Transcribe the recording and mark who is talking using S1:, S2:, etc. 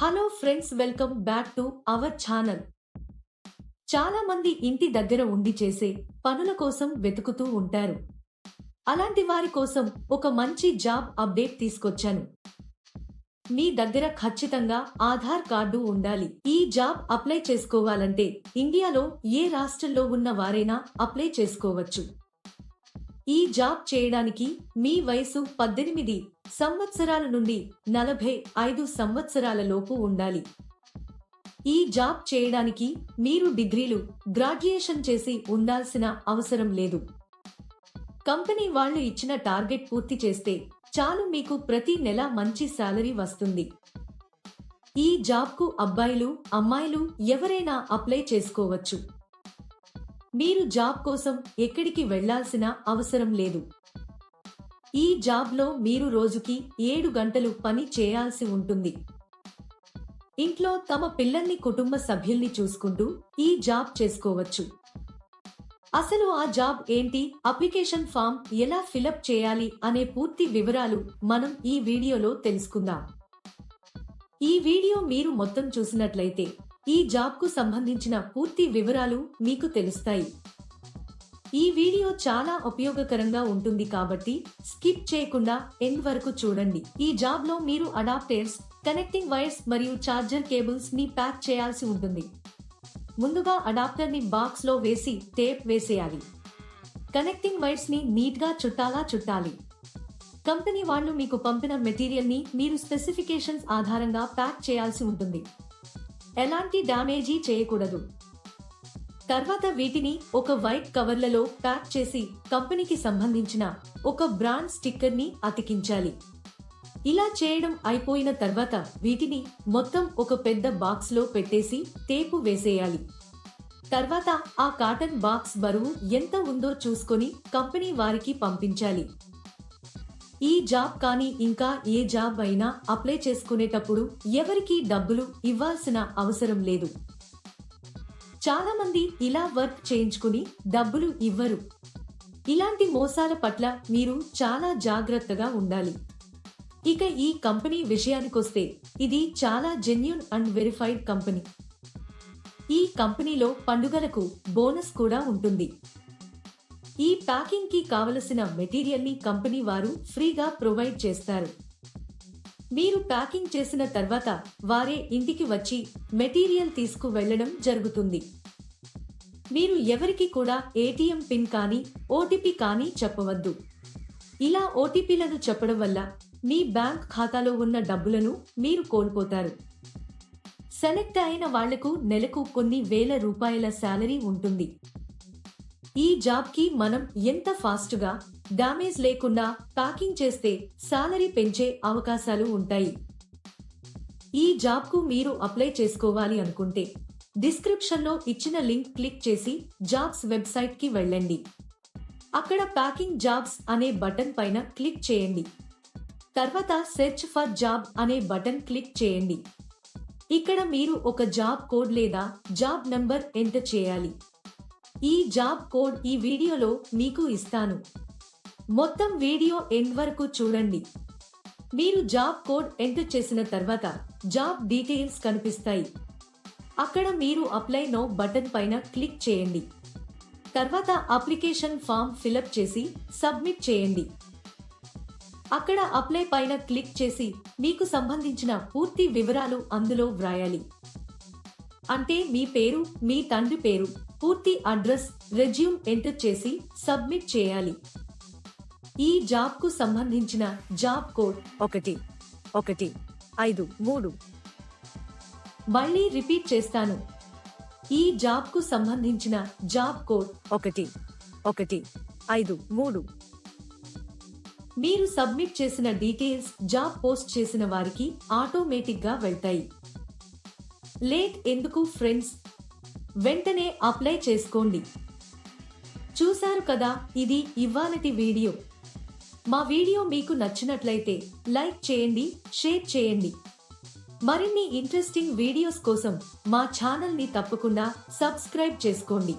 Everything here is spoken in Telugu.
S1: Hello friends, welcome back to our channel. చాలా మంది ఇంటి దగ్గర ఉండి చేసే పనుల కోసం వెతుకుతూ ఉంటారు. అలాంటి వారి కోసం ఒక మంచి జాబ్ అప్డేట్ తీసుకొచ్చాను. మీ దగ్గర ఖచ్చితంగా ఆధార్ కార్డు ఉండాలి. ఈ జాబ్ అప్లై చేసుకోవాలంటే ఇండియాలో ఏ రాష్ట్రంలో ఉన్న వారైనా అప్లై చేసుకోవచ్చు. ఈ జాబ్ చేయడానికి మీ వయసు 18 సంవత్సరాల నుండి 45 సంవత్సరాల లోపు ఉండాలి. ఈ జాబ్ చేయడానికి మీరు డిగ్రీలు, గ్రాడ్యుయేషన్ చేసి ఉండాల్సిన అవసరం లేదు. కంపెనీ వాళ్ళు ఇచ్చిన టార్గెట్ పూర్తి చేస్తే చాలు, మీకు ప్రతి నెల మంచి సాలరీ వస్తుంది. ఈ జాబ్కు అబ్బాయిలు, అమ్మాయిలు ఎవరైనా అప్లై చేసుకోవచ్చు. మీరు జాబ్ కోసం ఎక్కడికి వెళ్లాల్సిన అవసరం లేదు. ఈ జాబ్లో మీరు రోజుకి 7 గంటలు పని చేయాల్సి ఉంటుంది. ఇంట్లో తమ పిల్లల్ని, కుటుంబ సభ్యుల్ని చూసుకుంటూ ఈ జాబ్ చేసుకోవచ్చు. అసలు ఆ జాబ్ ఏంటి, అప్లికేషన్ ఫామ్ ఎలా ఫిలప్ చేయాలి అనే పూర్తి వివరాలు మనం ఈ వీడియోలో తెలుసుకుందాం. ఈ వీడియో మీరు మొత్తం చూసినట్లయితే ఈ జాబ్కు సంబంధించిన పూర్తి వివరాలు మీకు తెలుస్తాయి. ఈ వీడియో చాలా ఉపయోగకరంగా ఉంటుంది కాబట్టి స్కిప్ చేయకుండా ఎండ్ వరకు చూడండి. ఈ జాబ్ లో మీరు అడాప్టర్స్, కనెక్టింగ్ వైర్స్ మరియు చార్జర్ కేబుల్స్ ని ప్యాక్ చేయాల్సి ఉంటుంది. ముందుగా అడాప్టర్ ని బాక్స్ లో వేసి టేప్ వేసేయాలి. కనెక్టింగ్ వైర్స్ ని నీట్ గా చుట్టాలి. కంపెనీ వాళ్ళు మీకు పంపిన మెటీరియల్ ని మీరు స్పెసిఫికేషన్స్ ఆధారంగా ప్యాక్ చేయాల్సి ఉంటుంది. ఎలాంటి డ్యామేజీ చేయకూడదు. తర్వాత వీటిని ఒక వైట్ కవర్లలో ప్యాక్ చేసి కంపెనీకి సంబంధించిన ఒక బ్రాండ్ స్టిక్కర్ ని అతికించాలి. ఇలా చేయడం అయిపోయిన తర్వాత వీటిని మొత్తం ఒక పెద్ద బాక్స్ లో పెట్టేసి టేపు వేసేయాలి. తర్వాత ఆ కాటన్ బాక్స్ బరువు ఎంత ఉందో చూసుకొని కంపెనీ వారికి పంపించాలి. ఈ జాబ్ కానీ ఇంకా ఏ జాబ్ అయినా అప్లై చేసుకునేటప్పుడు ఎవరికీ డబ్బులు ఇవ్వాల్సిన అవసరం లేదు. చాలా మంది ఇలా వర్క్ చేయించుకుని డబ్బులు ఇవ్వరు. ఇలాంటి మోసాల పట్ల మీరు చాలా జాగ్రత్తగా ఉండాలి. ఇక ఈ కంపెనీ విషయానికొస్తే ఇది చాలా జెన్యూన్ అండ్ వెరిఫైడ్ కంపెనీ. ఈ కంపెనీలో పండుగలకు బోనస్ కూడా ఉంటుంది. ఈ ప్యాకింగ్ కి కావలసిన మెటీరియల్ ని కంపెనీ వారు ఫ్రీగా ప్రొవైడ్ చేస్తారు. మీరు ప్యాకింగ్ చేసిన తర్వాత వారే ఇంటికి వచ్చి మెటీరియల్ తీసుకు వెళ్లడం జరుగుతుంది. మీరు ఎవరికి కూడా ఏటీఎం పిన్ కానీ ఓటీపీ కానీ చెప్పవద్దు. ఇలా ఓటీపీలను చెప్పడం వల్ల మీ బ్యాంక్ ఖాతాలో ఉన్న డబ్బులను మీరు కోల్పోతారు. సెలెక్ట్ అయిన వాళ్లకు నెలకు కొన్ని వేల రూపాయల శాలరీ ఉంటుంది. ఈ జాబ్ కి మనం ఎంత ఫాస్ట్ గా, డామేజ్ లేకుండా ప్యాకింగ్ చేస్తే సాలరీ పెంచే అవకాశాలు ఉంటాయి. ఈ జాబ్ కు మీరు అప్లై చేసుకోవాలి అనుకుంటే డిస్క్రిప్షన్ లో ఇచ్చిన లింక్ క్లిక్ చేసి జాబ్స్ వెబ్సైట్ కి వెళ్ళండి. అక్కడ ప్యాకింగ్ జాబ్స్ అనే బటన్ పైన క్లిక్ చేయండి. తర్వాత సెర్చ్ ఫర్ జాబ్ అనే బటన్ క్లిక్ చేయండి. ఇక్కడ మీరు ఒక జాబ్ కోడ్ లేదా జాబ్ నంబర్ ఎంటర్ చేయాలి. ఈ జాబ్ కోడ్ ఈ వీడియోలో మీకు ఇస్తాను. మొత్తం వీడియో ఎండ్ వరకు చూడండి. మీరు జాబ్ కోడ్ ఎంటర్ చేసిన తర్వాత జాబ్ డీటెయిల్స్ కనిపిస్తాయి. అక్కడ మీరు అప్లై నౌ బటన్ పైన క్లిక్ చేయండి. తర్వాత అప్లికేషన్ ఫామ్ ఫిలప్ చేసి సబ్మిట్ చేయండి. అక్కడ అప్లై పైన క్లిక్ చేసి మీకు సంబంధించిన పూర్తి వివరాలు అందులో వ్రాయాలి. అంటే మీ పేరు, మీ తండ్రి పేరు, పూర్తి అడ్రస్, రెజ్యూమ్ ఎంటర్ చేసి సబ్మిట్ చేయాలి. ఈ జాబ్ కు సంబంధించిన జాబ్ కోడ్ 1153. మళ్ళీ రిపీట్ చేస్తాను. ఈ జాబ్ కు సంబంధించిన జాబ్ కోడ్ 1153. మీరు సబ్మిట్ చేసిన డీటెయిల్స్ జాబ్ పోస్ట్ చేసిన వారికి ఆటోమేటిక్ గా వెళ్తాయి. లేట్ ఎందుకు ఫ్రెండ్స్, వెంటనే అప్లై చేసుకోండి. చూశారు కదా, ఇది ఇవాళటి వీడియో. మా వీడియో మీకు నచ్చినట్లయితే లైక్ చేయండి, షేర్ చేయండి. మరిన్ని ఇంట్రెస్టింగ్ వీడియోస్ కోసం మా ఛానల్ ని తప్పకుండా సబ్స్క్రైబ్ చేసుకోండి.